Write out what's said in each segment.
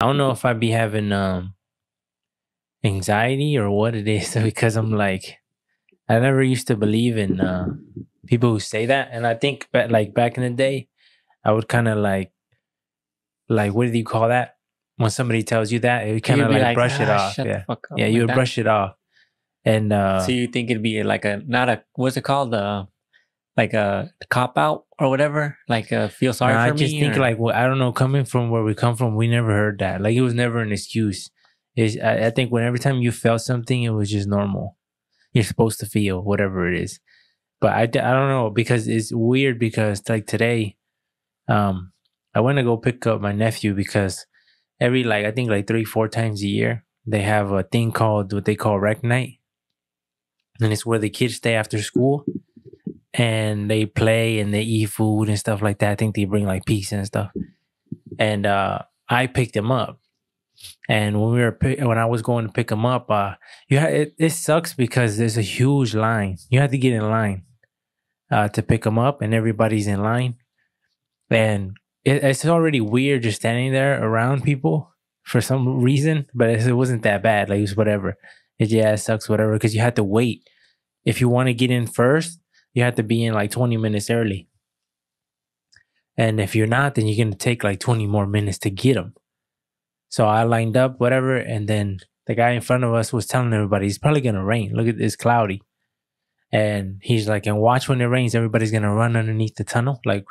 I don't know if I be having anxiety or what it is because I'm like I never used to believe in people who say that, and I think like back in the day, I would kind of like what do you call that when somebody tells you that? It would kind You'd of be like like, brush it ah, off. shut the Yeah, fuck up, yeah, you like would that. brush it off, and So you think it'd be like a not a what's it called, like a cop out or whatever, like feel no, sorry I for just me, think or like well, I don't know, coming from where we come from, we never heard that. Like it was never an excuse. I think when every time you felt something, it was just normal. You're supposed to feel whatever it is. But I don't know because it's weird because like today, um, I went to go pick up my nephew because every like I think like 3-4 times a year they have a thing called what they call rec night, and it's where the kids stay after school and they play and they eat food and stuff like that. I think they bring like pizza and stuff. And I picked him up, and when I was going to pick him up, it sucks because there's a huge line. You have to get in line to pick him up, and everybody's in line. And it's already weird just standing there around people for some reason, but it wasn't that bad. Like it was whatever. It sucks, whatever, because you had to wait. If you want to get in first, you have to be in like 20 minutes early. And if you're not, then you're going to take like 20 more minutes to get them. So I lined up, whatever. And then the guy in front of us was telling everybody, it's probably going to rain. Look at this cloudy. And he's like, and watch when it rains, everybody's going to run underneath the tunnel, like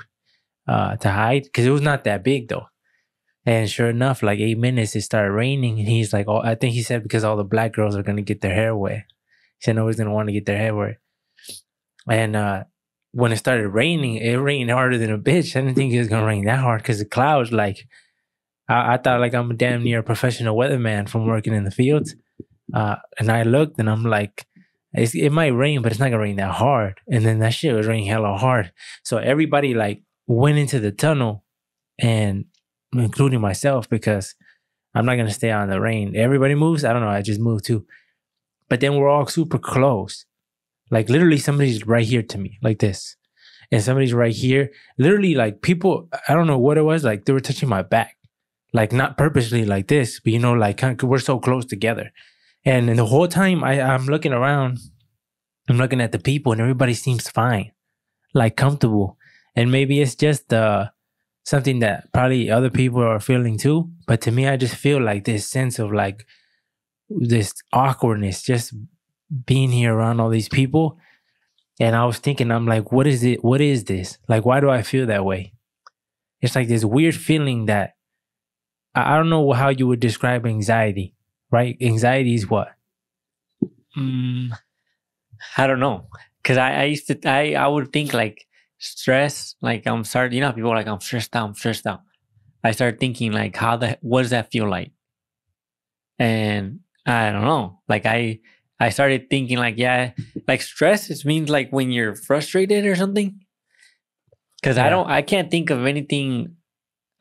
to hide. Cause it was not that big though. And sure enough, like 8 minutes, it started raining. And he's like, oh, I think he said because all the black girls are going to get their hair wet. He said nobody's going to want to get their hair wet. And when it started raining, it rained harder than a bitch. I didn't think it was going to rain that hard because the clouds, like, I thought like I'm damn near a professional weatherman from working in the fields. And I looked and I'm like, it might rain, but it's not gonna rain that hard. And then that shit was raining hella hard. So everybody like went into the tunnel, and including myself, because I'm not gonna stay on the rain. Everybody moves. I don't know. I just moved too. But then we're all super close. Like literally somebody's right here to me, like this. And somebody's right here. Literally, like people, I don't know what it was, like they were touching my back. Like not purposely like this, but like we're so close together. And the whole time I'm looking around, I'm looking at the people, and everybody seems fine, like comfortable. And maybe it's just something that probably other people are feeling too. But to me, I just feel like this sense of like this awkwardness just being here around all these people. And I was thinking, I'm like, what is it? What is this? Like, why do I feel that way? It's like this weird feeling that I don't know how you would describe anxiety, right? Anxiety is what? mm, I don't know, because I used to I would think like stress, like I'm starting. You know, how people are like I'm stressed out, I'm stressed out. I started thinking like what does that feel like? And I don't know. Like I started thinking like, yeah, like stress it means like when you're frustrated or something. Because Yeah. I can't think of anything.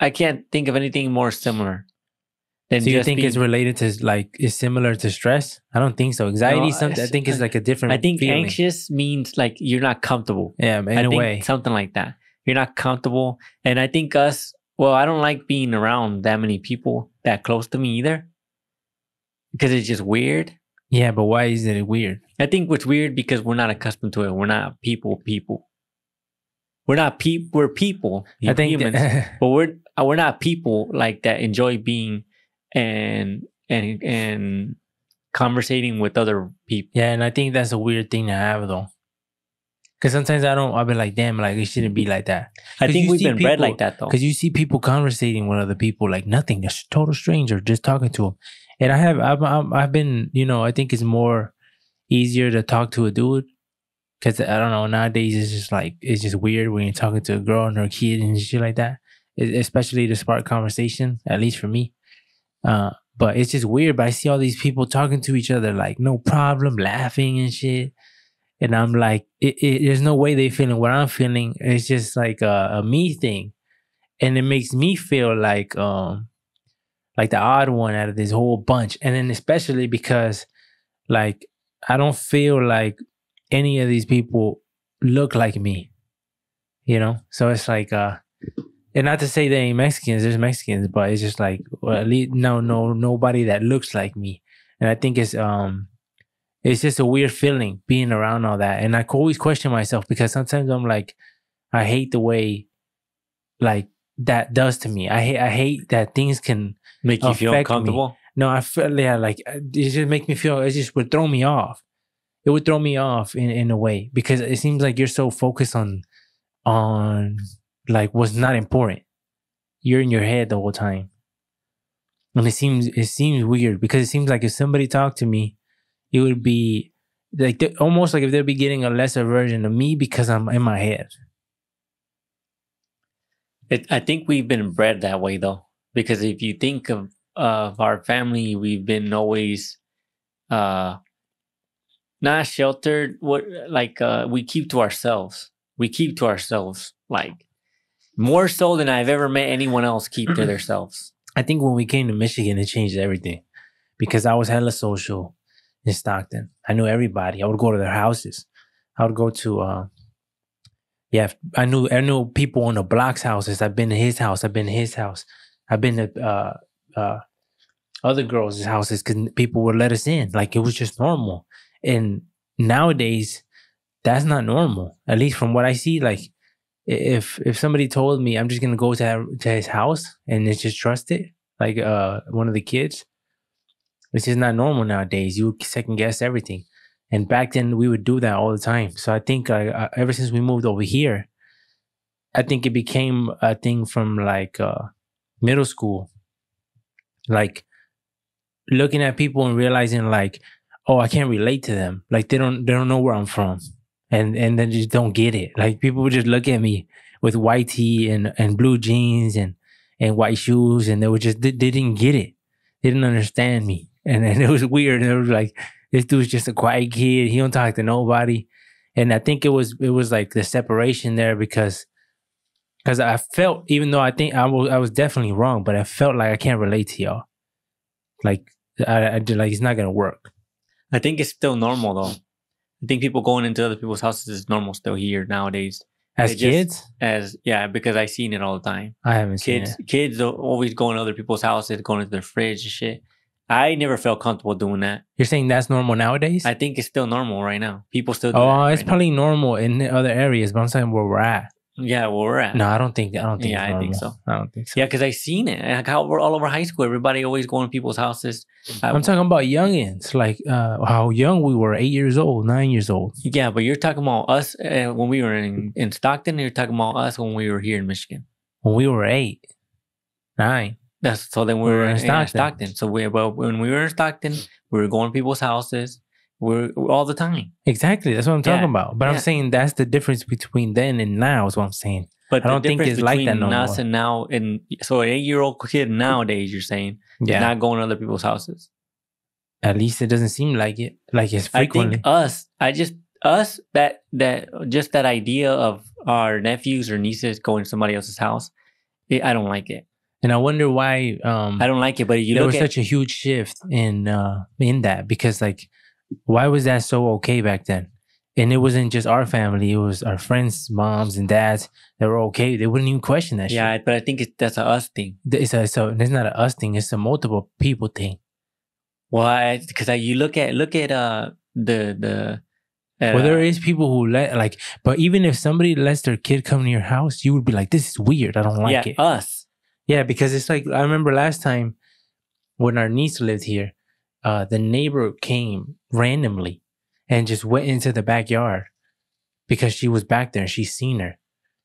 I can't think of anything more similar than So you just think it's being. related to like is similar to stress? I don't think so. No, Anxiety is something I think is like a I different think feeling. anxious means like you're not comfortable. Yeah, in I a think way. something like that. You're not comfortable. And I think well, I don't like being around that many people that close to me either, because it's just weird. Yeah, but why is it weird? I think what's weird because we're not accustomed to it. We're not people. We're not people. We're people, I think humans, that, but we're not people like that enjoy being and conversating with other people. yeah, and I think that's a weird thing to have though. Because sometimes I'll be like, damn, like it shouldn't be like that. I think we've been bred like that though. Because you see people conversating with other people like nothing, a total stranger, just talking to them. And I've been, I think it's more easier to talk to a dude. Because I don't know, nowadays it's just weird when you're talking to a girl and her kid and shit like that. Especially to spark conversation, at least for me. But it's just weird. But I see all these people talking to each other like no problem, laughing and shit. And I'm like, there's no way they feeling what I'm feeling. It's just like a me thing, and it makes me feel like the odd one out of this whole bunch. And then especially because like I don't feel like any of these people look like me, So it's like And not to say they ain't Mexicans, there's Mexicans, but it's just like, well, at least nobody that looks like me. And I think it's just a weird feeling being around all that. And I always question myself because sometimes I'm like, I hate the way like that does to me. I hate that things can Make you feel affect uncomfortable. me. No, I feel like it just make me feel. It just would throw me off. It would throw me off in a way because it seems like you're so focused on like what's not important. You're in your head the whole time, and it seems weird because it seems like if somebody talked to me, it would be like almost like if they'd be getting a lesser version of me because I'm in my head. I think we've been bred that way though, because if you think of our family, we've been always not sheltered. We keep to ourselves. We keep to ourselves, like more so than I've ever met anyone else keep to themselves. I think when we came to Michigan, it changed everything because I was hella social in Stockton. I knew everybody. I would go to their houses. I would go to I knew people on the block's houses. I've been to his house. I've been to his house. I've been to other girls' houses because people would let us in. Like it was just normal. And nowadays, that's not normal. At least from what I see, like if somebody told me I'm just gonna go to his house and it's just trusted, like one of the kids, it's just not normal nowadays. You second guess everything. And back then we would do that all the time. So I think ever since we moved over here, I think it became a thing from like middle school, like looking at people and realizing like, oh, I can't relate to them. Like they don't know where I'm from, and then just don't get it. Like people would just look at me with white tee and blue jeans and white shoes, and they didn't get it. They didn't understand me, and it was weird. And it was like, this dude's just a quiet kid. He don't talk to nobody. And I think it was like the separation there because I felt, even though I think I was definitely wrong, but I felt like I can't relate to y'all. Like I like it's not gonna work. I think it's still normal though. I think people going into other people's houses is normal still here nowadays. As kids? Because I've seen it all the time. I haven't seen it. Kids are always going to other people's houses, going into their fridge and shit. I never felt comfortable doing that. You're saying that's normal nowadays? I think it's still normal right now. People still do that. It's probably normal in other areas, but I'm saying where we're at. Yeah, where we're at. No, I don't think. Yeah, I think so. I don't think so. Yeah, because I seen it. Like how we're all over high school. Everybody always going to people's houses. I'm talking about youngins, like how young we were, 8 years old, 9 years old. Yeah, but you're talking about us when we were in Stockton. You're talking about us when we were here in Michigan. When we were 8, 9. So then we were in Stockton. So when we were in Stockton, we were going to people's houses. We're all the time. Exactly. That's what I'm talking about. But I'm saying that's the difference between then and now is what I'm saying. But I don't think it's like that no more. Us and now, so an 8-year-old kid nowadays, you're saying, is not going to other people's houses. At least it doesn't seem like it. Like it's frequently. I think that idea of our nephews or nieces going to somebody else's house, I don't like it. And I wonder why I don't like it. But there was such a huge shift in that because like why was that so okay back then? And it wasn't just our family; it was our friends' moms and dads that were okay. They wouldn't even question that shit. Yeah, but I think that's a us thing. It's not a us thing. It's a multiple people thing. Well, because you look at the. Well, there is people who but even if somebody lets their kid come to your house, you would be like, "This is weird. I don't like it." Us. Yeah, because it's like, I remember last time when our niece lived here, the neighbor came randomly and just went into the backyard because she was back there and she seen her.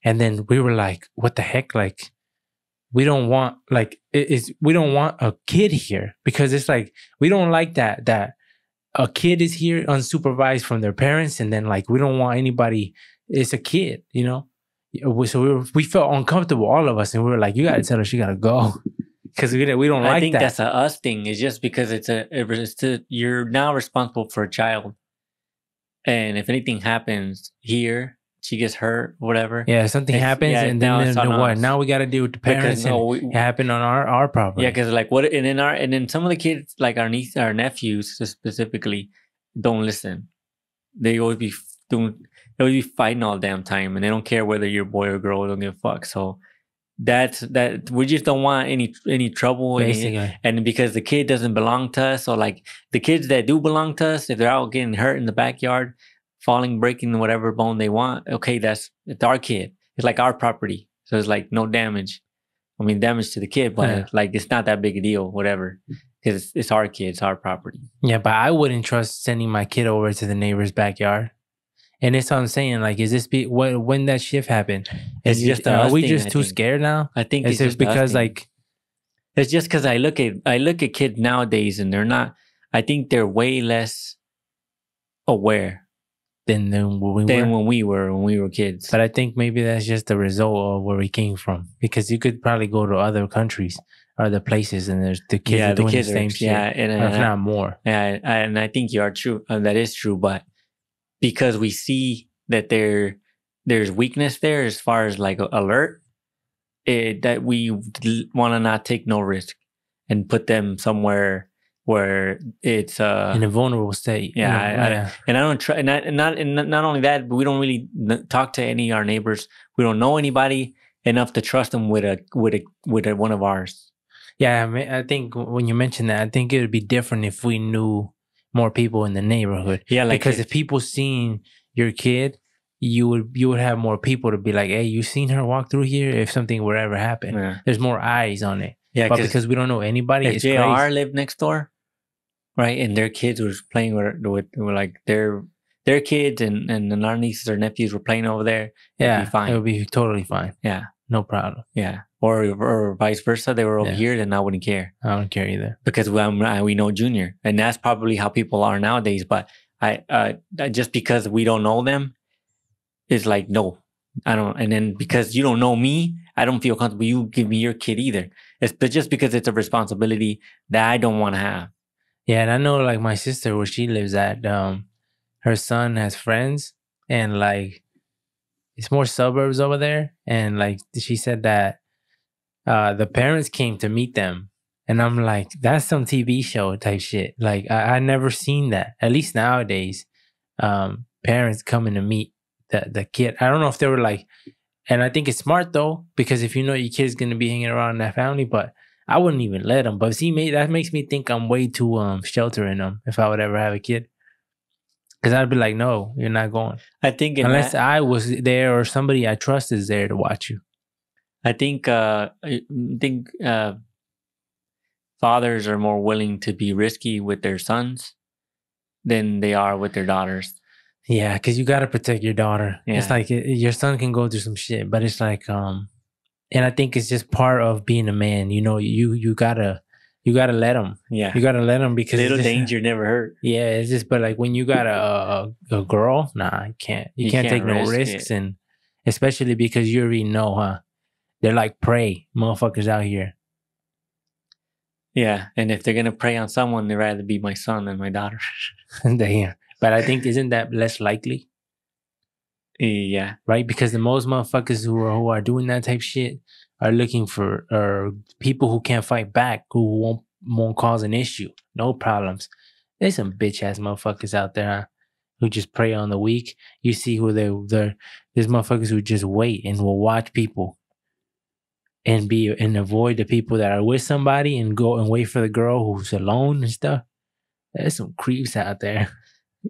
And then we were like, what the heck? Like, we don't want a kid here because it's like, we don't like that a kid is here unsupervised from their parents. And then like, we don't want anybody, it's a kid, you know? So we felt uncomfortable, all of us, and we were like, "You gotta tell her she gotta go," because we don't like that. I think that's a us thing. It's just because you're now responsible for a child, and if anything happens here, she gets hurt, whatever. Yeah, something happens, and then what? Now we gotta deal with the parents. It happened on our property. Yeah, because like what? And then some of the kids, like our nephews specifically, don't listen. They always be doing. They'll be fighting all the damn time, and they don't care whether you're a boy or girl. They don't give a fuck. So that we just don't want any trouble, Basically. and because the kid doesn't belong to us, or like the kids that do belong to us, if they're out getting hurt in the backyard, falling, breaking whatever bone they want, okay, it's our kid. It's like our property, so it's like no damage. I mean, damage to the kid, but like it's not that big a deal, whatever, because it's our kid, it's our property. Yeah, but I wouldn't trust sending my kid over to the neighbor's backyard. And it's what I'm saying. Like, is this when that shift happened? It's just are we just too scared now? I think it's just because like it's just because I look at kids nowadays and they're not. I think they're way less aware than when we were kids. But I think maybe that's just the result of where we came from. Because you could probably go to other countries or other places and there's the kids are doing the same shit. Yeah, if not more. Yeah, and I think you are true. That is true, but because we see that there's weakness there as far as like alert, that we want to not take no risk and put them somewhere where it's in a vulnerable state. Yeah, and I don't try, and not only that, but we don't really talk to any of our neighbors. We don't know anybody enough to trust them with one of ours. Yeah, I mean, I think when you mentioned that, I think it would be different if we knew more people in the neighborhood. Yeah, like because if people seen your kid, you would have more people to be like, hey, you seen her walk through here? If something would ever happen, there's more eyes on it. Yeah, but because we don't know anybody, if it's JR crazy. lived next door, right, and their kids was playing with like their kids and our nieces or nephews were playing over there, yeah, it'd be fine. It would be totally fine. Yeah, no problem. Yeah, or vice versa, they were over here, then I wouldn't care. I don't care either because we know Junior, and that's probably how people are nowadays. But I just because we don't know them, it's like no, I don't. And then because you don't know me, I don't feel comfortable. You give me your kid either. It's just because it's a responsibility that I don't want to have. Yeah, and I know like my sister where she lives at, her son has friends and like it's more suburbs over there, and like she said that the parents came to meet them, and I'm like, that's some TV show type shit. Like I never seen that. At least nowadays, parents coming to meet the kid. I don't know if they were like, and I think it's smart though, because if you know your kid's gonna be hanging around that family, but I wouldn't even let them. But see, that makes me think I'm way too sheltering them if I would ever have a kid. Because I'd be like, no, you're not going. I think unless I was there or somebody I trust is there to watch you. I think fathers are more willing to be risky with their sons than they are with their daughters. Yeah, because you got to protect your daughter. Yeah. It's like your son can go through some shit, but it's like, and I think it's just part of being a man. You know, you gotta let him. Yeah, you gotta let him because little danger never hurt. Yeah, it's just, but like when you got a girl, nah, you can't take no risks, and especially because you already know, huh? They're like prey motherfuckers out here. Yeah, and if they're gonna prey on someone, they'd rather be my son than my daughter. Damn. But I think isn't that less likely? Yeah, right. Because the most motherfuckers who are doing that type shit are looking for people who can't fight back, who won't cause an issue, no problems. There's some bitch ass motherfuckers out there, huh, who just prey on the weak. You see who they're. There's motherfuckers who just wait and will watch people and avoid the people that are with somebody and go and wait for the girl who's alone and stuff. There's some creeps out there.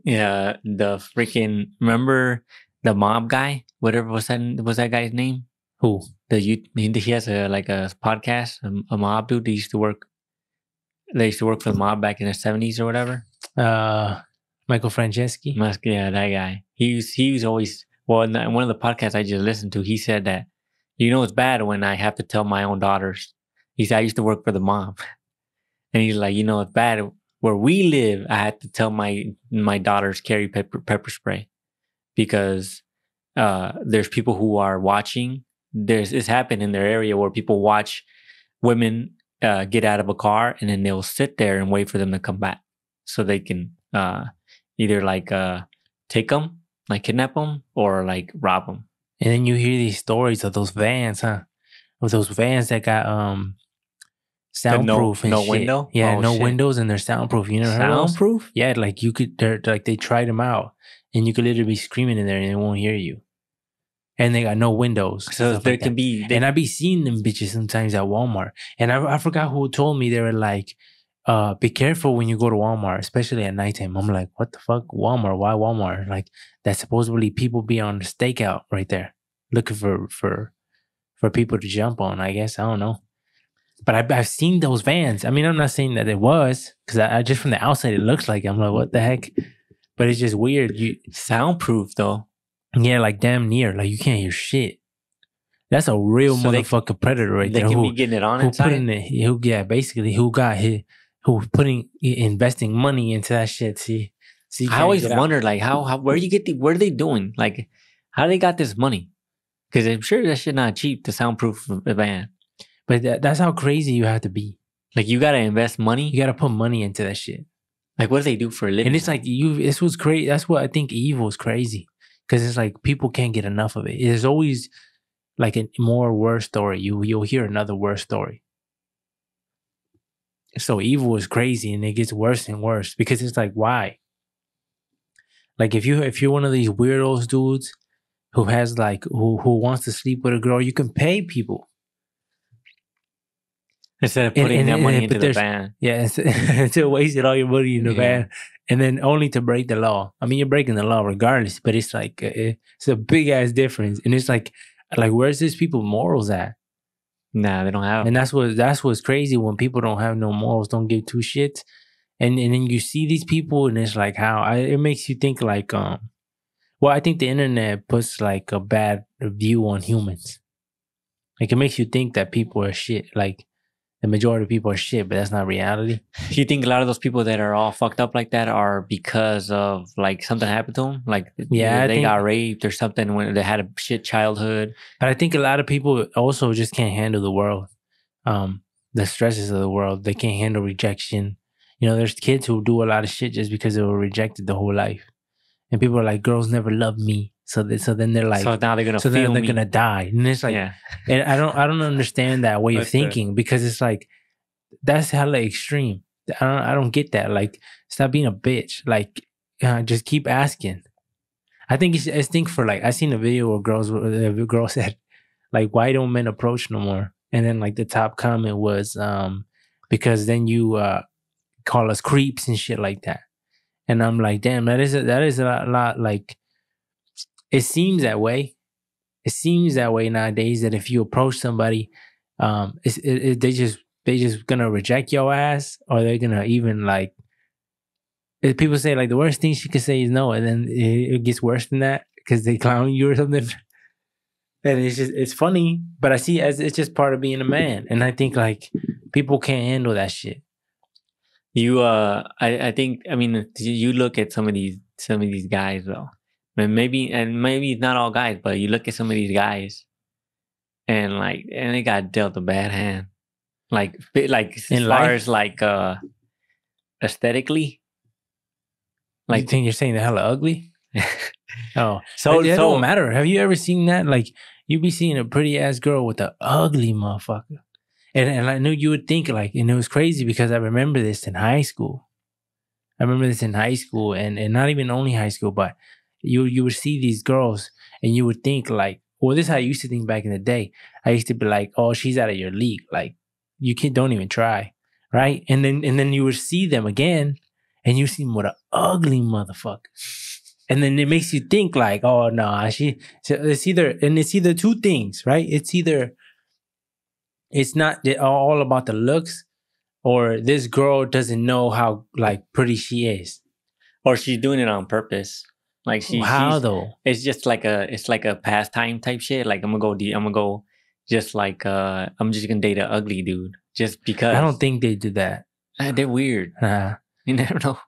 Yeah, the freaking, remember the mob guy? Whatever was that guy's name? Who? He has a podcast, a mob dude. They used to work for the mob back in the 70s or whatever. Michael Franceschi. Yeah, that guy. He was always, well, in one of the podcasts I just listened to, he said that, it's bad when I have to tell my own daughters. He said, I used to work for the mob. And he's like, it's bad. Where we live, I had to tell my daughters carry pepper spray because there's people who are watching. It's happened in their area where people watch women get out of a car and then they'll sit there and wait for them to come back so they can either take them, like kidnap them, or like rob them. And then you hear these stories of those vans, huh? Of those vans that got soundproof and no shit. window. Yeah, no windows and they're soundproof. You never heard of those? Soundproof? Yeah, like they tried them out and you could literally be screaming in there and they won't hear you. and they got no windows. So there like can be, and I be seeing them bitches sometimes at Walmart. And I forgot who told me. They were like, be careful when you go to Walmart, especially at nighttime. I'm like, what the fuck? Walmart? Why Walmart? Like, that's supposedly people be on the stakeout right there looking for people to jump on, I guess. I don't know. But I've seen those vans. I mean, I'm not saying that it was, because I just from the outside, it looks like, I'm like, what the heck? But it's just weird. soundproof though. Yeah, like damn near. Like you can't hear shit. That's a real motherfucking predator right there. They can be getting it on inside. Basically, who investing money into that shit. See I always wondered, like, how where are they doing? Like, how they got this money? Because I'm sure that shit not cheap to soundproof a van. But that's how crazy you have to be. Like, you gotta invest money. You gotta put money into that shit. Like, what do they do for a living? And it's like this was crazy. That's what I think evil is crazy. Because it's like people can't get enough of it. There's always like a more worse story. You'll hear another worse story. So evil is crazy, and it gets worse and worse because it's like, why? Like if you're one of these weirdos dudes who has like who wants to sleep with a girl, you can pay people instead of putting that money into the van. Yeah, instead of wasting all your money in the van, and then only to break the law. I mean, you're breaking the law regardless, but it's like it's a big ass difference, and it's like where's these people morals at? Nah, they don't have. And that's what's crazy when people don't have no morals, don't give two shits, and then you see these people, and it's like it makes you think like well, I think the internet puts like a bad view on humans. Like it makes you think that people are shit. Like the majority of people are shit, but that's not reality. You think a lot of those people that are all fucked up like that are because of like something happened to them? Like they got raped or something when they had a shit childhood. But I think a lot of people also just can't handle the world. The stresses of the world. They can't handle rejection. You know, there's kids who do a lot of shit just because they were rejected the whole life. And people are like, girls never loved me. So then they're like, so now they're gonna they're gonna die. And it's like, and I don't understand that way of thinking because it's like that's hella extreme. I don't get that. Like, stop being a bitch. Like, just keep asking. I think for like I seen a video where the girl said like, why don't men approach no more? And then like the top comment was because then you call us creeps and shit like that. And I'm like, damn, that is a lot like. It seems that way. It seems that way nowadays that if you approach somebody, they just gonna reject your ass, or they're gonna even like. People say like the worst thing she could say is no, and then it gets worse than that because they clown you or something. And it's funny, but I see as it's just part of being a man, and I think like people can't handle that shit. I think you look at some of these guys though. Maybe not all guys, but you look at some of these guys, and they got dealt a bad hand, like as far as like aesthetically. Like, you think you're saying they're hella ugly? Oh, so it don't matter. Have you ever seen that? Like, you be seeing a pretty ass girl with an ugly motherfucker, and I knew you would think like, and it was crazy because I remember this in high school. And not even only high school, but. You would see these girls and you would think like, well, this is how I used to think back in the day. I used to be like, oh, she's out of your league. Like you don't even try. Right. And then you would see them again and you see them with an ugly motherfucker. And then it makes you think like, oh no, it's either two things, right? It's not all about the looks, or this girl doesn't know how like pretty she is. Or she's doing it on purpose. Like though? It's just like a pastime type shit. Like I'm gonna go just like I'm just gonna date an ugly dude just because. I don't think they do that. They're weird. You never know.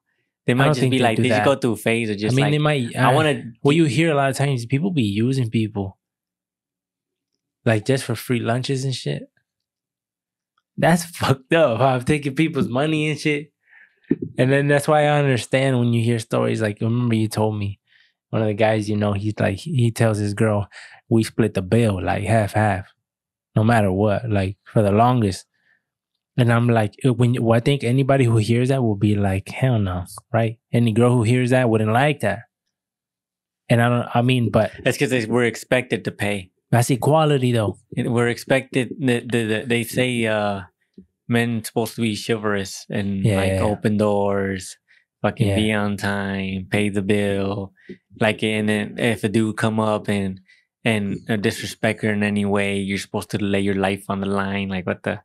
They might just be like they just go through a phase of just. I mean, they might. I want to. Well, you hear a lot of times people be using people, like just for free lunches and shit. That's fucked up. I'm taking people's money and shit, and then that's why I understand when you hear stories like. Remember, you told me. One of the guys, he's like, he tells his girl, we split the bill, like half, no matter what, like for the longest. And I'm like, I think anybody who hears that will be like, hell no, right? Any girl who hears that wouldn't like that. And I mean, but That's because we're expected to pay. that's equality though. We're expected. They say men supposed to be chivalrous and like open doors, fucking be on time, pay the bill. Like, and then if a dude come up and disrespect her in any way, you're supposed to lay your life on the line. Like what the.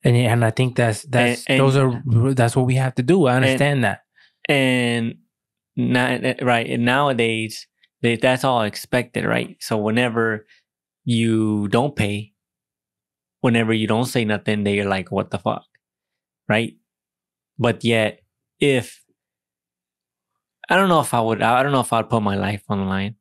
And I think that's what we have to do. I understand that. And not right. And nowadays, that's all expected, right? So whenever you don't pay, whenever you don't say nothing, they're like, "What the fuck," right? But yet, if I don't know if I'd put my life on the line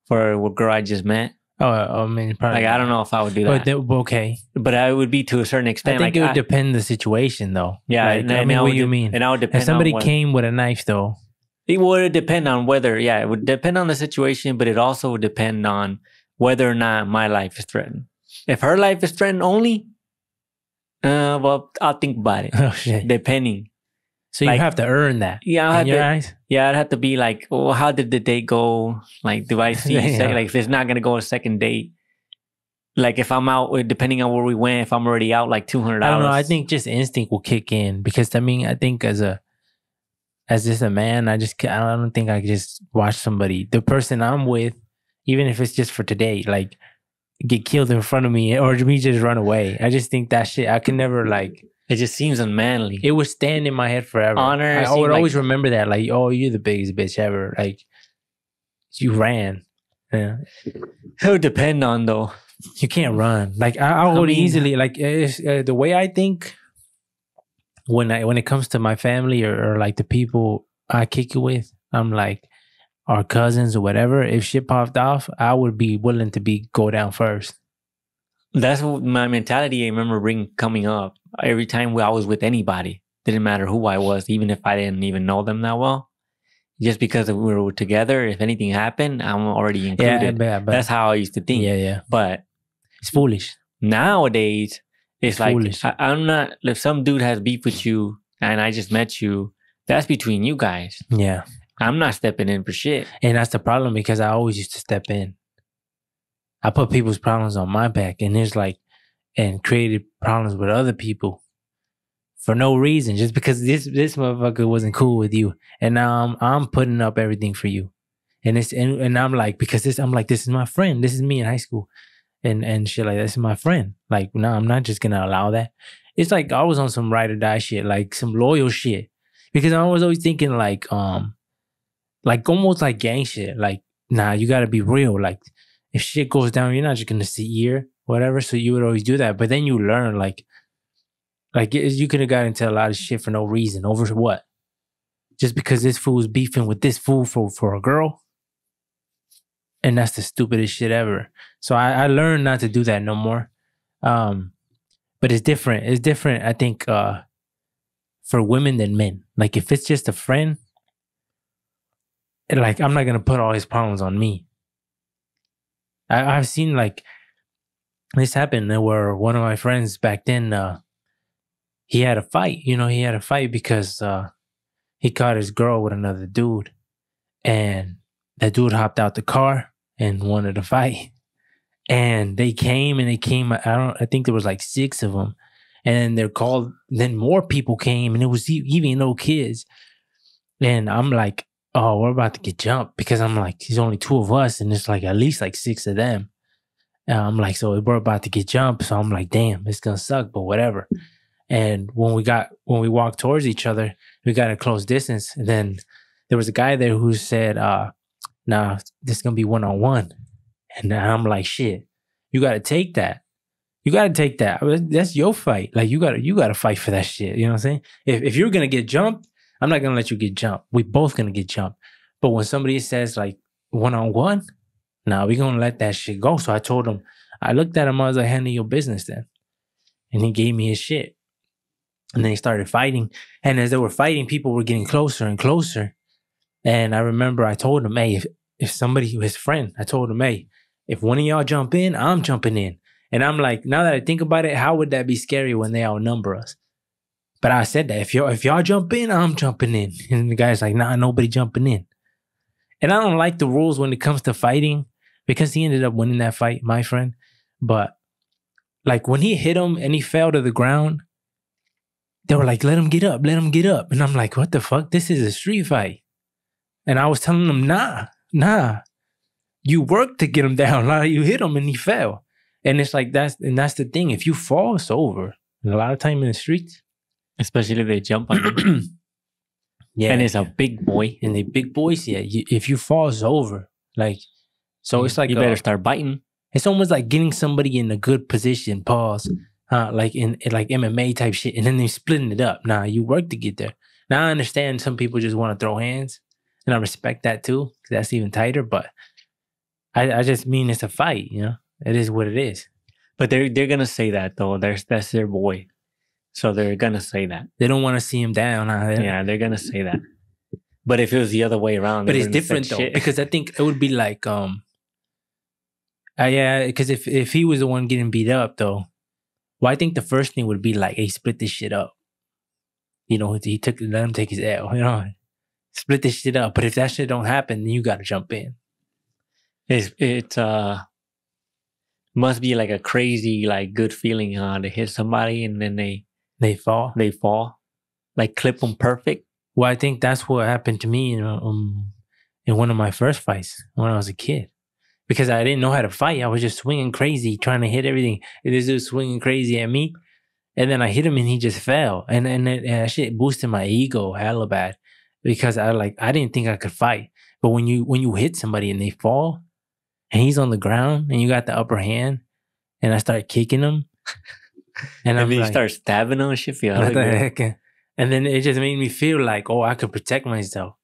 for a girl I just met. Oh, I mean, probably. Like, I don't know if I would do that. Okay. But I would be to a certain extent. I think it would depend the situation, though. Yeah. Like, I mean, what do you mean? And I would depend if somebody came with a knife, though. It would depend on whether, it would depend on the situation, but it also would depend on whether or not my life is threatened. If her life is threatened only, well, I'll think about it. Oh, shit. Depending. So you have to earn that. Yeah, in your eyes? Yeah, I'd have to be like, well, how did the date go? Like, do I see like if it's not gonna go a second date? Like if I'm out, depending on where we went, if I'm already out like $200. I don't know. I think just instinct will kick in because I mean, I think as just a man, I don't think I could just watch somebody, the person I'm with, even if it's just for today, like get killed in front of me or me just run away. I just think that shit, I can never like. It just seems unmanly. It would stand in my head forever. Honor. I would always remember that. Like, oh, you're the biggest bitch ever. Like, you ran. Yeah. It would depend on though. You can't run. Like, I would easily, like, the way I think when it comes to my family or like the people I kick it with, I'm like, our cousins or whatever, if shit popped off, I would be willing to go down first. That's what my mentality I remember coming up. Every time I was with anybody, didn't matter who I was, even if I didn't even know them that well. Just because we were together, if anything happened, I'm already included. Yeah, but that's how I used to think. Yeah. But it's foolish. Nowadays, it's like, foolish. I'm not, if some dude has beef with you and I just met you, that's between you guys. Yeah. I'm not stepping in for shit. And that's the problem because I always used to step in. I put people's problems on my back and created problems with other people for no reason, just because this motherfucker wasn't cool with you. And now I'm putting up everything for you. And I'm like, this is my friend. This is me in high school. And shit like, this is my friend. Like, no, I'm not just gonna allow that. It's like I was on some ride or die shit, like some loyal shit. Because I was always thinking like almost like gang shit. Like, nah, you gotta be real. Like, if shit goes down, you're not just gonna sit here, whatever. So you would always do that. But then you learn, like you could have got into a lot of shit for no reason. Over what? Just because this fool's beefing with this fool for a girl. And that's the stupidest shit ever. So I learned not to do that no more. But it's different. It's different, I think, for women than men. Like, if it's just a friend, like, I'm not gonna put all his problems on me. I've seen like this happen where one of my friends back then, he had a fight. You know, he had a fight because he caught his girl with another dude, and that dude hopped out the car and wanted to fight. And they came. I think there was like 6 of them, and they're called. Then more people came, and it was even no kids. And I'm like, oh, we're about to get jumped, because I'm like, there's only 2 of us, and there's like at least like 6 of them. And I'm like, so we're about to get jumped. So I'm like, damn, it's gonna suck, but whatever. And when we walked towards each other, we got a close distance. And then there was a guy there who said, nah, this is gonna be 1-on-1. And I'm like, shit, you gotta take that. You gotta take that. That's your fight. Like, you gotta fight for that shit. You know what I'm saying? If you're gonna get jumped, I'm not gonna let you get jumped. We both gonna get jumped. But when somebody says like 1-on-1, nah, we gonna let that shit go. So I told him, I looked at him, I was like, handle your business then. And he gave me his shit. And then he started fighting. And as they were fighting, people were getting closer and closer. And I remember I told him, hey, if somebody, his friend, I told him, hey, if one of y'all jump in, I'm jumping in. And I'm like, now that I think about it, how would that be scary when they outnumber us? But I said that if y'all jump in, I'm jumping in. And the guy's like, nah, nobody jumping in. And I don't like the rules when it comes to fighting because he ended up winning that fight, my friend. But like when he hit him and he fell to the ground, they were like, let him get up, let him get up. And I'm like, what the fuck? This is a street fight. And I was telling them, nah. You worked to get him down. Like, you hit him and he fell. And it's like, that's the thing. If you fall, it's over. And a lot of time in the streets. Especially if they jump on you. Yeah. And it's a big boy. And the big boys, yeah. If you fall, it's over. Like, so it's like you better start biting. It's almost like getting somebody in a good position, pause, like in like MMA type shit, and then they splitting it up. Nah, you work to get there. Now I understand some people just want to throw hands, and I respect that too, because that's even tighter. But I just mean it's a fight, you know? It is what it is. But they're gonna say that though. That's their boy. So they're gonna say that. They don't want to see him down. Yeah, they're gonna say that. But if it was the other way around, but it's different though, because I think it would be like, yeah, because if he was the one getting beat up though, well, I think the first thing would be like, hey, split this shit up. You know, let him take his L. You know, split this shit up. But if that shit don't happen, then you got to jump in. It must be like a crazy, like good feeling to hit somebody and then they fall. They fall, like clip them perfect. Well, I think that's what happened to me in one of my first fights when I was a kid, because I didn't know how to fight. I was just swinging crazy, trying to hit everything. And this dude swinging crazy at me, and then I hit him and he just fell, and that shit boosted my ego hella bad, because I didn't think I could fight. But when you hit somebody and they fall, and he's on the ground and you got the upper hand, and I start kicking him, and then you start stabbing him and shit. What the heck? And then it just made me feel like, oh, I could protect myself.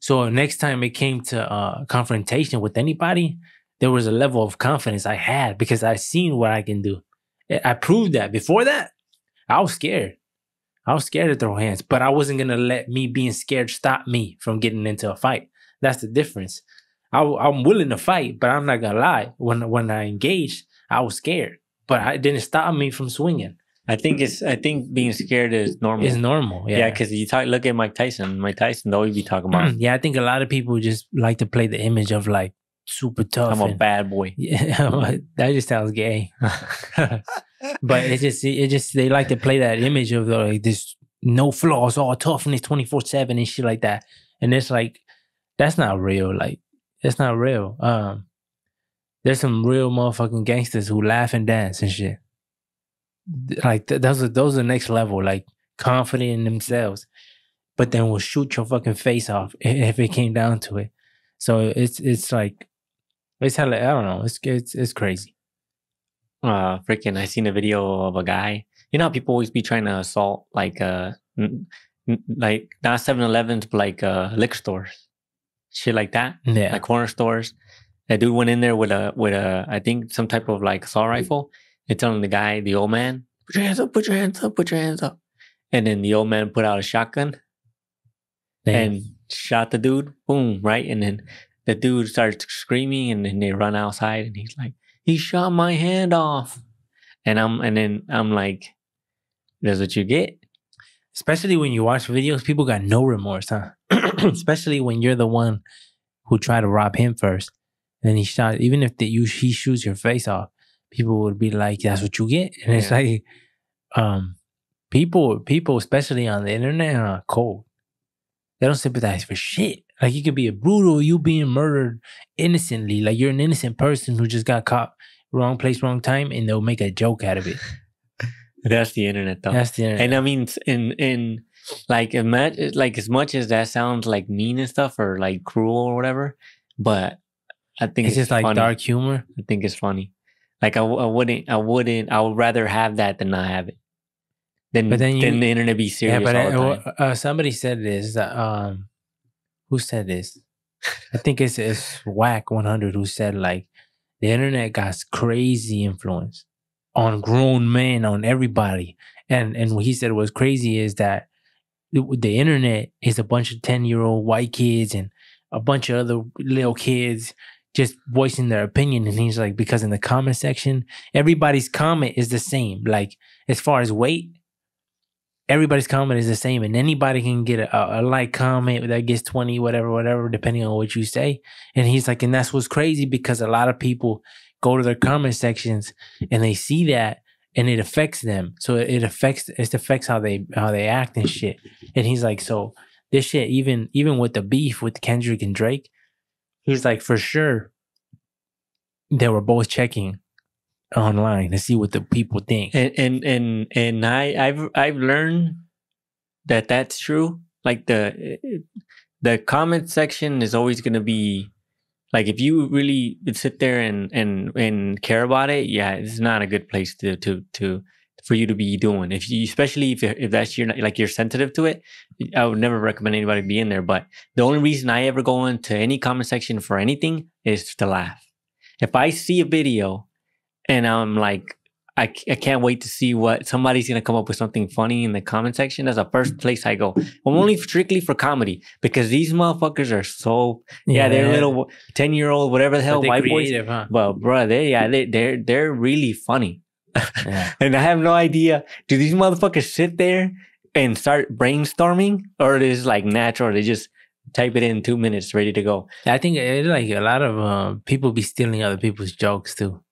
So next time it came to confrontation with anybody, there was a level of confidence I had because I seen what I can do. I proved that. Before that, I was scared. I was scared to throw hands, but I wasn't going to let me being scared stop me from getting into a fight. That's the difference. I'm willing to fight, but I'm not going to lie. When I engaged, I was scared, but it didn't stop me from swinging. I think being scared is normal. It's normal, yeah. Yeah, because look at Mike Tyson. Mike Tyson always be talking about. Yeah, I think a lot of people just like to play the image of like super tough. I'm a bad boy. Yeah, that just sounds gay. But it just they like to play that image of like this no flaws, all toughness 24/7 and shit like that. And it's like, that's not real. Like, it's not real. There's some real motherfucking gangsters who laugh and dance and shit. Like those are next level, like confident in themselves, but then will shoot your fucking face off if it came down to it. So it's like, it's hella, I don't know, it's crazy. Freaking, I seen a video of a guy. You know how people always be trying to assault like like not 7-Elevens, but like liquor stores, shit like that. Yeah, like corner stores. That dude went in there with a I think some type of like assault rifle. And telling the guy, the old man, put your hands up, put your hands up, put your hands up. And then the old man put out a shotgun. Damn. And shot the dude. Boom, right? And then the dude starts screaming, and then they run outside, and he's like, he shot my hand off. And then I'm like, that's what you get. Especially when you watch videos, people got no remorse, huh? Especially when you're the one who tried to rob him first. And he shot, even if he shoots your face off, people would be like, that's what you get. And it's like, people, especially on the internet, are cold. They don't sympathize for shit. Like, you could be a brutal, you being murdered innocently. Like, you're an innocent person who just got caught wrong place, wrong time, and they'll make a joke out of it. That's the internet, though. That's the internet. And I mean, in like, as much as that sounds like mean and stuff, or like cruel or whatever, but I think it's just like funny. Dark humor. I think it's funny. Like, I would rather have that than not have it. Then the internet be serious all the time. Somebody said this. Who said this? I think it's Whack 100 who said, like, the internet got crazy influence on grown men, on everybody. And what he said was crazy is that the internet is a bunch of 10-year-old white kids and a bunch of other little kids just voicing their opinion. And he's like, because in the comment section, everybody's comment is the same. Like, as far as weight, everybody's comment is the same, and anybody can get a like comment that gets 20, whatever, depending on what you say. And he's like, and that's what's crazy, because a lot of people go to their comment sections and they see that, and it affects them. So it affects how they act and shit. And he's like, so this shit, even with the beef with Kendrick and Drake, he's like, for sure they were both checking online to see what the people think. And I've learned that that's true. Like the comment section is always going to be like, if you really sit there and care about it, yeah, it's not a good place to for you to be doing. Especially if that's you're sensitive to it, I would never recommend anybody be in there. But the only reason I ever go into any comment section for anything is to laugh. If I see a video and I'm like, I can't wait to see what somebody's going to come up with something funny in the comment section. That's the first place I go. I'm only strictly for comedy, because these motherfuckers are so, they're little 10-year-old, whatever the hell, white boys. Huh? But bro, they're really funny. Yeah. And I have no idea. Do these motherfuckers sit there and start brainstorming, or it is like natural? They just type it in 2 minutes, ready to go. I think it's like a lot of people be stealing other people's jokes too.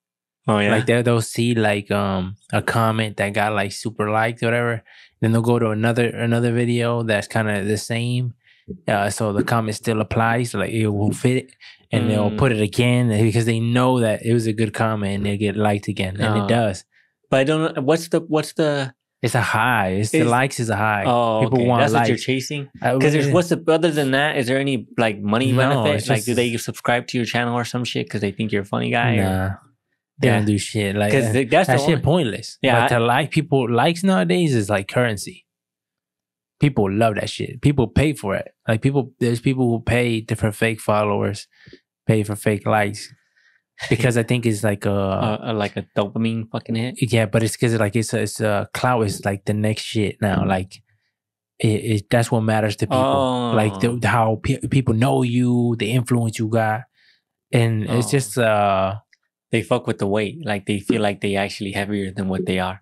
Oh yeah, like they'll see like a comment that got like super liked or whatever, then they'll go to another video that's kind of the same, so the comment still applies, like it will fit, and they'll put it again because they know that it was a good comment and they get liked again, and it does. But I don't know what's the. It's a high. The likes is a high. Oh, people okay. want That's likes. What you're chasing. Because there's other than that, is there any like money benefit? Like, do they subscribe to your channel or some shit because they think you're a funny guy? Nah. They don't do shit. Like that shit pointless. Yeah, but to like people, likes nowadays is like currency. People love that shit. People pay for it. Like there's people who pay for fake followers, pay for fake likes, because I think it's like a dopamine fucking hit. Yeah, but it's because like it's clout is like the next shit now. Like that's what matters to people. Like how people know you, the influence you got, and it's just they fuck with the weight. Like they feel like they actually heavier than what they are.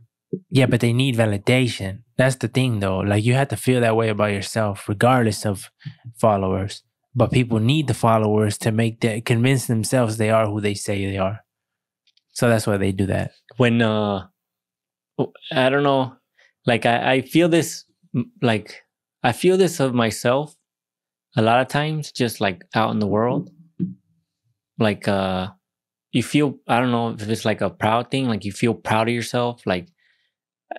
Yeah, but they need validation. That's the thing though. Like you have to feel that way about yourself regardless of followers. But people need the followers to convince themselves they are who they say they are. So that's why they do that. When I don't know, like I feel this, like I feel this of myself a lot of times, just like out in the world. Like you feel, I don't know if it's like a proud thing, like you feel proud of yourself, like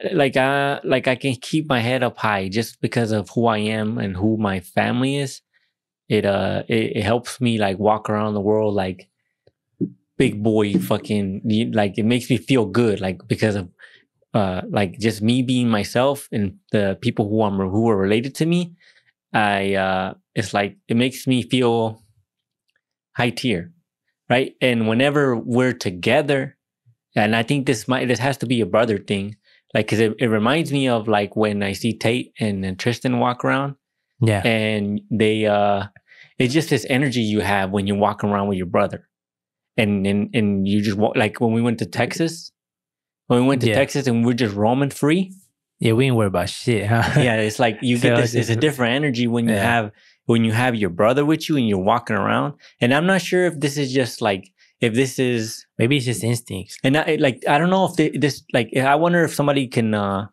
I can keep my head up high just because of who I am and who my family is. It helps me like walk around the world like big boy fucking, like it makes me feel good, like because of like just me being myself and the people who are related to me. It's like it makes me feel high tier, right? And whenever we're together, and I think this has to be a brother thing, like because it reminds me of like when I see Tate and Tristan walk around. Yeah. And they it's just this energy you have when you walk around with your brother. And you just walk, like when we went to Texas. When we went to Texas and we're just roaming free. Yeah, we ain't worry about shit, huh? Yeah, it's like you get this, it's a different energy when you have your brother with you and you're walking around. And I'm not sure if this is just like, if this is maybe it's just instincts. And I don't know if I wonder if somebody can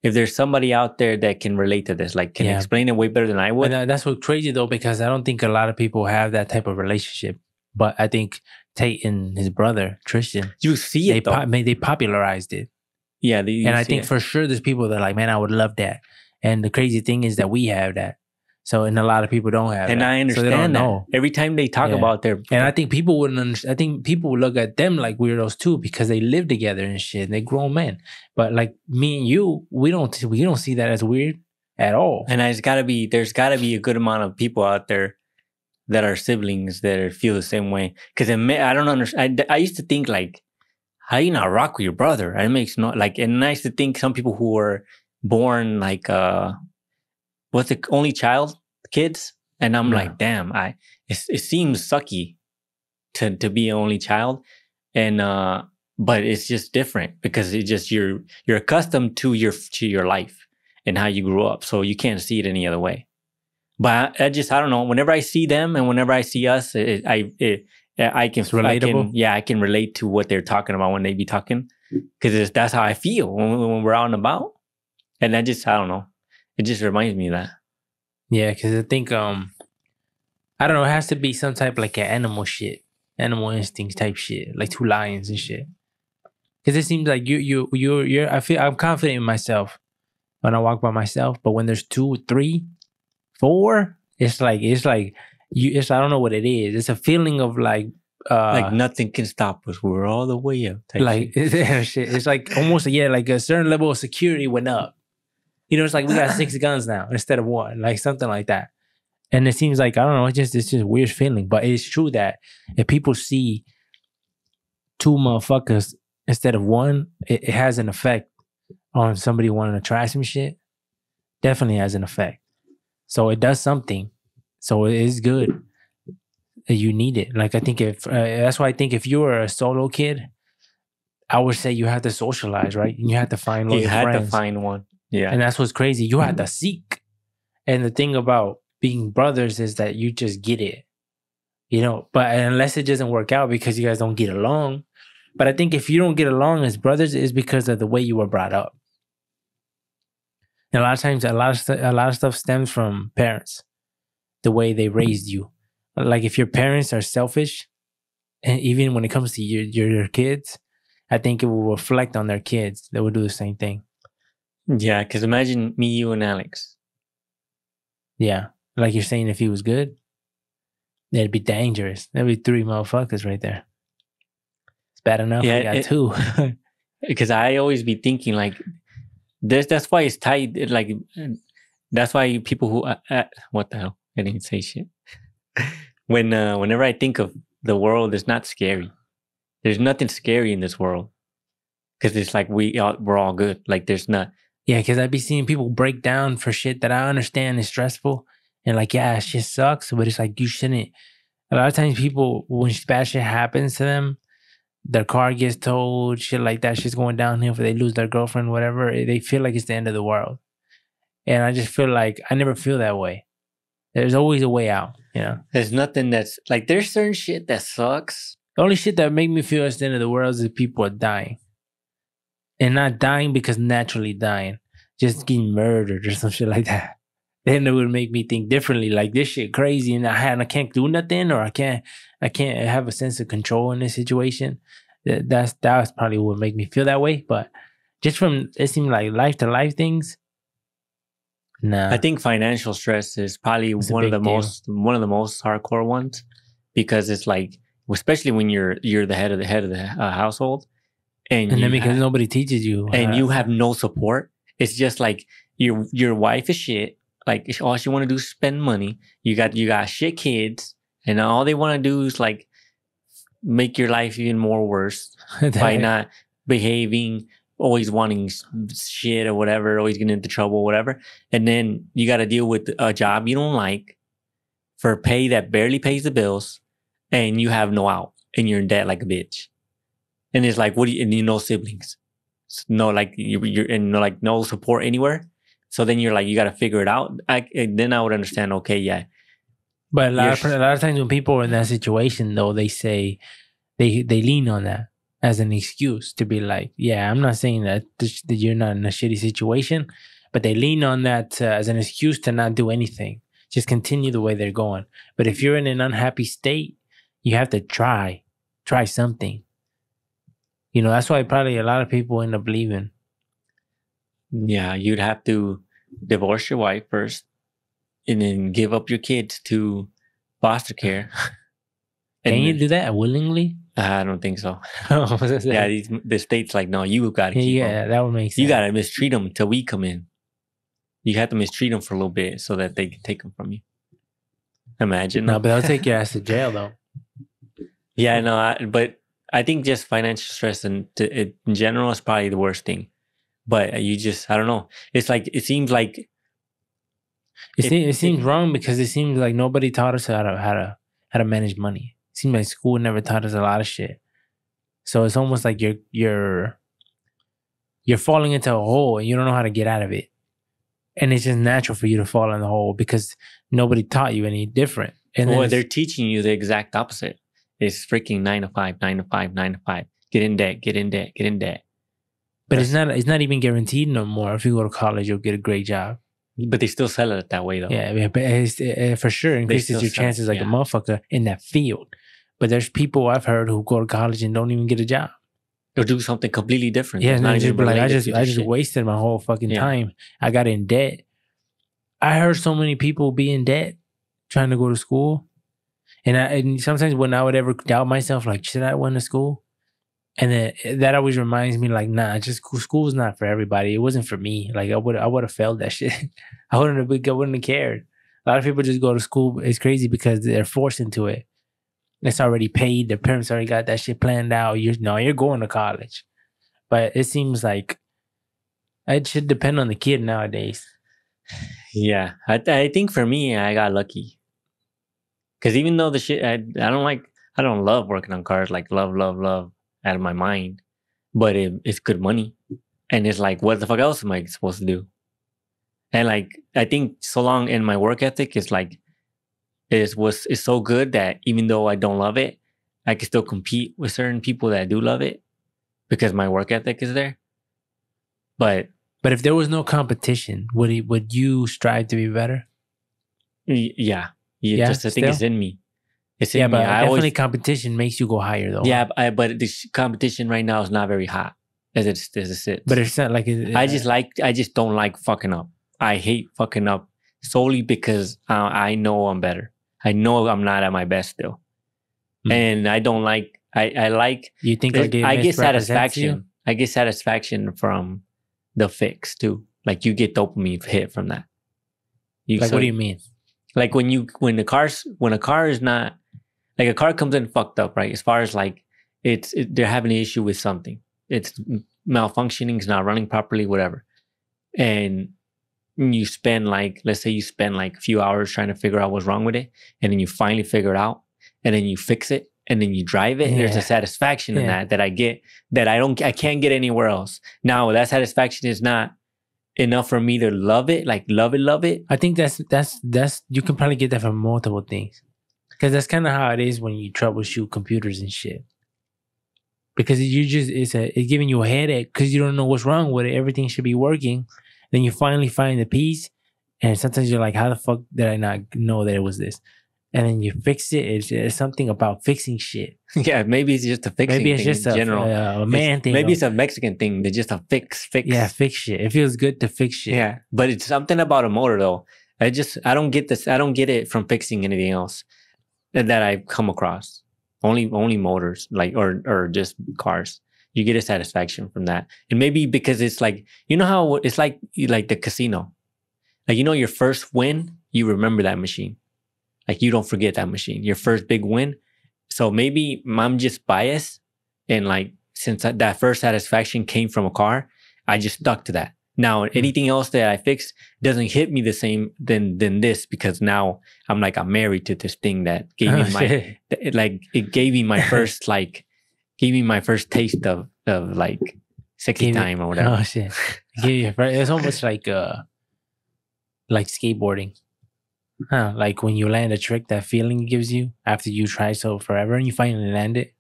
if there's somebody out there that can relate to this, like can explain it way better than I would. And that's what's crazy though, because I don't think a lot of people have that type of relationship. But I think Tate and his brother Tristan, you see it, they popularized it. Yeah, and I think for sure there's people that are like, man, I would love that. And the crazy thing is that we have that. So, and a lot of people don't have and that. I understand so they don't that. know. Every time they talk about their... And I think people wouldn't understand. I think people would look at them like weirdos too, because they live together and shit. And they grown men. But like me and you, we don't see that as weird at all. And there's gotta be a good amount of people out there that are siblings that feel the same way. Because I don't understand. I used to think like, how you not rock with your brother? It makes no like. And I used to think some people who were born like what's the only child kids, and I'm like, damn, it seems sucky to be an only child, and but it's just different because it's just you're accustomed to your life, and how you grew up. So you can't see it any other way. But I don't know. Whenever I see them and whenever I see us, I can, It's relatable. I can relate to what they're talking about when they be talking, because that's how I feel when we're out and about. And I don't know. It just reminds me of that. Yeah, because I think I don't know. It has to be some type like an animal shit, animal instincts type shit, like 2 lions and shit. Because it seems like you're. I feel I'm confident in myself when I walk by myself, but when there's 2, 3, 4, it's like you. It's I don't know what it is. It's a feeling of like nothing can stop us. We're all the way up. Like shit. It's like almost like a certain level of security went up. You know, it's like we got 6 guns now instead of 1, like something like that. And it seems like I don't know. It's just a weird feeling, but it's true that if people see 2 motherfuckers instead of 1, it has an effect on somebody wanting to try some shit. Definitely has an effect. So it does something. So it is good. You need it. Like I think that's why I think if you were a solo kid, I would say you have to socialize, right? And you have to find loyal friends. You had to find one. Yeah. And that's what's crazy. You have to seek. And the thing about being brothers is that you just get it. You know, but unless it doesn't work out because you guys don't get along. But I think if you don't get along as brothers, it's because of the way you were brought up. And a lot of times, a lot of stuff stems from parents, the way they raised you. Like if your parents are selfish, and even when it comes to your kids, I think it will reflect on their kids. They will do the same thing. Yeah, because imagine me, you, and Alex. Yeah, like you're saying, if he was good, that'd be dangerous. That'd be 3 motherfuckers right there. It's bad enough we got 2. Because I always be thinking like, that's why it's tight. Like, that's why people who what the hell? I didn't say shit. Whenever I think of the world, it's not scary. There's nothing scary in this world because it's like we're all good. Like there's not. Yeah, because I'd be seeing people break down for shit that I understand is stressful, and like, yeah, shit sucks, but it's like you shouldn't. A lot of times, people when bad shit happens to them, their car gets towed, shit like that, shit's going downhill. If they lose their girlfriend, whatever, they feel like it's the end of the world. And I just feel like I never feel that way. There's always a way out, you know? There's nothing that's like, there's certain shit that sucks. The only shit that make me feel it's the end of the world is if people are dying. And not dying because naturally dying. Just getting murdered or some shit like that. Then it would make me think differently. Like this shit crazy and I can't do nothing, or I can't have a sense of control in this situation. That's probably what would make me feel that way. But just from it seemed like life to life things. Nah. I think financial stress is probably one of the most hardcore ones, because it's like, especially when you're the head of the household, and then because nobody teaches you, and you have no support. It's just like your wife is shit. Like all she want to do is spend money. You got shit kids, and all they want to do is like make your life even more worse by not behaving, always wanting shit or whatever, always getting into trouble, whatever. And then you got to deal with a job you don't like for pay that barely pays the bills, and you have no out, and you're in debt like a bitch. And it's like, and you know siblings, no, like you're and like no support anywhere. So then you're like, you got to figure it out. Then I would understand. Okay, yeah. But a lot of times when people are in that situation, though, they say they lean on that as an excuse to be like, yeah, I'm not saying that you're not in a shitty situation, but they lean on that as an excuse to not do anything. Just continue the way they're going. But if you're in an unhappy state, you have to try something. You know, that's why probably a lot of people end up leaving. Yeah, you'd have to divorce your wife first and then give up your kids to foster care. Can you do that willingly? I don't think so. Yeah, the state's like, no, you got to keep them. Yeah, that would make sense. You got to mistreat them until we come in. You have to mistreat them for a little bit so that they can take them from you. Imagine. No, but they'll take your ass to jail, though. Yeah, no, but I think just financial stress in general is probably the worst thing. But you just, I don't know. It's like, it seems like... It seems wrong because it seems like nobody taught us how to manage money. It seems like school never taught us a lot of shit. So it's almost like you're falling into a hole and you don't know how to get out of it. and it's just natural for you to fall in the hole because nobody taught you any different. And Well, then they're teaching you the exact opposite. It's freaking 9 to 5, 9 to 5, 9 to 5. Get in debt, get in debt, get in debt. but it's not even guaranteed no more. If you go to college, you'll get a great job. But they still sell it that way, though. Yeah, but it's, for sure increases still your sell it, chances like a yeah. motherfucker in that field. But there's people I've heard who go to college and don't even get a job. They'll do something completely different. Yeah, It's and not they just even be like, I related just to this shit. wasted my whole fucking Yeah. time. I got in debt. I heard so many people be in debt trying to go to school. And sometimes when I would ever doubt myself, like, should I went to school? And then that always reminds me, like, nah, just school's not for everybody. It wasn't for me. Like, I would have failed that shit. I wouldn't have cared. A lot of people just go to school. It's crazy because they're forced into it. It's already paid. Their parents already got that shit planned out. You're going to college. But it seems like it should depend on the kid nowadays. Yeah, I think for me, I got lucky. Because even though the shit, I don't love working on cars, like love out of my mind. But it's good money. And it's like, what the fuck else am I supposed to do? And like, I think so long in my work ethic is like, it's so good that even though I don't love it, I can still compete with certain people that do love it because my work ethic is there. But if there was no competition, would you strive to be better? Yeah, just I think still? it's in me. It's in me. But I definitely always, competition makes you go higher though. yeah, but the competition right now is not very hot as it sits. But it's not like I just don't like fucking up. I hate fucking up solely because I know I'm better. I know I'm not at my best still, and I don't like. I like. You think like I get misrepresents satisfaction. you? I get satisfaction from the fix too. Like you get dopamine hit from that. What do you mean? Like when a car is not, like a car comes in fucked up, right? As far as like they're having an issue with something. It's malfunctioning, it's not running properly, whatever. And you spend like, let's say you spend like a few hours trying to figure out what's wrong with it. And then you finally figure it out and then you fix it and then you drive it. And there's a satisfaction in that I get that I can't get anywhere else. Now that satisfaction is not enough for me to love it, like love it. I think that's you can probably get that from multiple things. Because that's kind of how it is when you troubleshoot computers and shit. Because it's giving you a headache because you don't know what's wrong with it. Everything should be working. Then you finally find the piece, and sometimes you're like, how the fuck did I not know that it was this? And then you fix it. It's something about fixing shit. Yeah, maybe it's just a fixing maybe it's thing just in general. A man thing. Maybe it's a Mexican thing. They're just a fix. Yeah, fix shit. It feels good to fix shit. Yeah, but it's something about a motor though. I don't get this. I don't get it from fixing anything else that I've come across. Only motors, like or just cars. You get a satisfaction from that. And maybe because it's like, you know how it's like the casino. Like, you know, your first win, you remember that machine. Like you don't forget that machine. Your first big win. So maybe I'm just biased. And like, since that first satisfaction came from a car, I just stuck to that. Now, anything else that I fix doesn't hit me the same than this, because now I'm married to this thing that gave me it gave me my first gave me my first taste of like sexy time or whatever. Oh shit! It's almost like skateboarding, huh? Like when you land a trick, that feeling it gives you after you try so forever and you finally land it.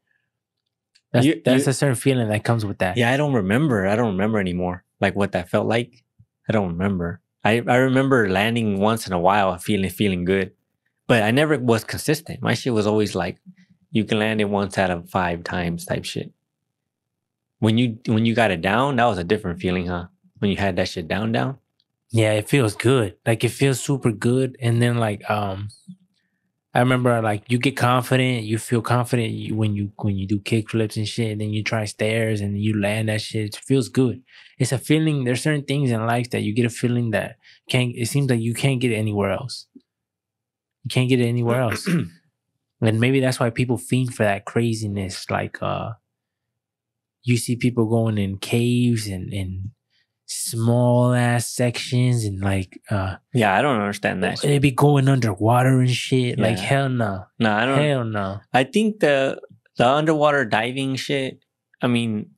That's a certain feeling that comes with that. Yeah, I don't remember anymore. Like what that felt like. I don't remember. I remember landing once in a while, feeling good, but I never was consistent. My shit was always like, you can land it once out of 5 times type shit. When you got it down, that was a different feeling, huh? When you had that shit down. Yeah, it feels good. Like it feels super good. And then like I remember like you get confident, you feel confident when you do kick flips and shit, and then you try stairs and you land that shit. It feels good. It's a feeling. There's certain things in life that you get a feeling that it seems like you can't get it anywhere else. You can't get it anywhere else. And maybe that's why people fiend for that craziness. Like you see people going in caves and in small ass sections and like yeah, I don't understand that shit. They be going underwater and shit. Yeah. Like hell no. No, I don't. Hell no. I think the underwater diving shit, I mean,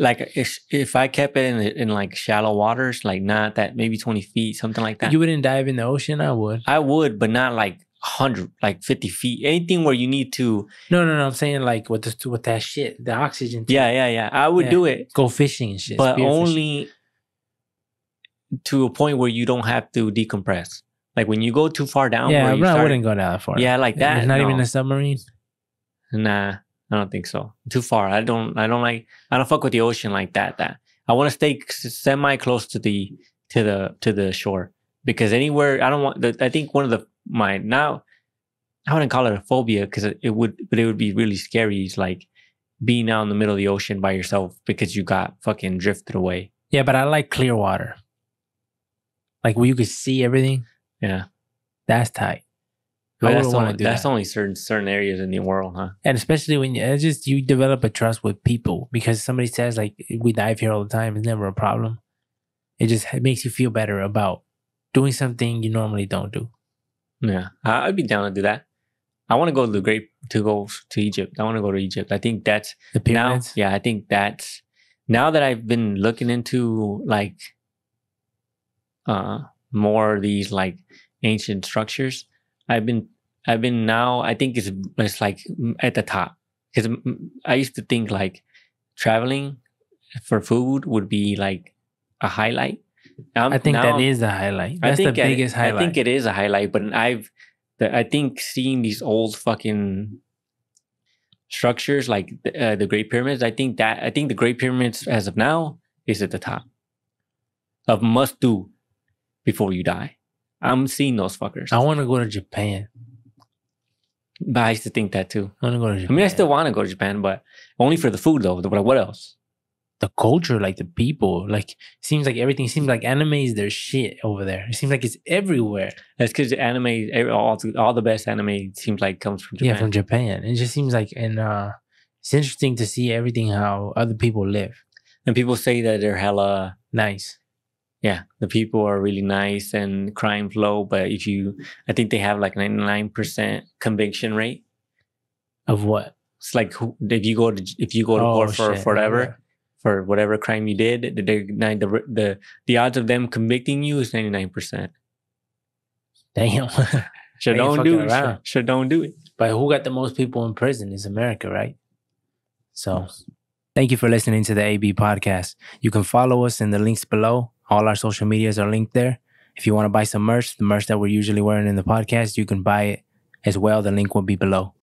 like if I kept it in like shallow waters, like not that, maybe 20 feet, something like that. You wouldn't dive in the ocean? I would. I would, but not like 100, like 50 feet. Anything where you need to. No. I'm saying like with that shit, the oxygen. Yeah. I would do it. Go fishing and shit. But only to a point where you don't have to decompress. Like when you go too far down. Yeah, I wouldn't go that far. Yeah, like that. It's not even a submarine. Nah, I don't think so. Too far. I don't fuck with the ocean like that. I want to stay semi close to the shore, because anywhere I don't want. I think one of now I wouldn't call it a phobia because it would be really scary. It's like being out in the middle of the ocean by yourself because you got fucking drifted away. Yeah, but I like clear water. Like where you could see everything. Yeah, that's tight. That's only certain areas in the world, huh? And especially when you develop a trust with people, because somebody says like we dive here all the time. It's never a problem. It makes you feel better about doing something you normally don't do. Yeah, I'd be down to do that. I want to go to Egypt. I want to go to Egypt. I think that's the pyramids. I think that's now that I've been looking into like more of these like ancient structures. I've been now. I think it's like at the top, because I used to think like traveling for food would be like a highlight. I think that is the highlight. That's the biggest highlight. I think it is a highlight, but I think seeing these old fucking structures like the Great Pyramids. I think the Great Pyramids as of now is at the top of must do before you die. I'm seeing those fuckers. I want to go to Japan. But I used to think that too. I want to go to Japan. I mean, I still want to go to Japan, but only for the food though. But what else? The culture, like the people, like seems like everything seems like anime is their shit over there. It seems like it's everywhere. That's because anime, all the best anime seems like comes from Japan. Yeah, from Japan. It just seems like, and it's interesting to see everything how other people live. And people say that they're hella nice. Yeah, the people are really nice and crime's low, but I think they have like 99% conviction rate. Of what? It's like if you go to court for whatever. Yeah. For whatever crime you did, the odds of them convicting you is 99%. Damn. Don't do it. But who got the most people in prison is America, right? So, thank you for listening to the AB podcast. You can follow us in the links below. All our social medias are linked there. If you want to buy some merch, the merch that we're usually wearing in the podcast, you can buy it as well. The link will be below.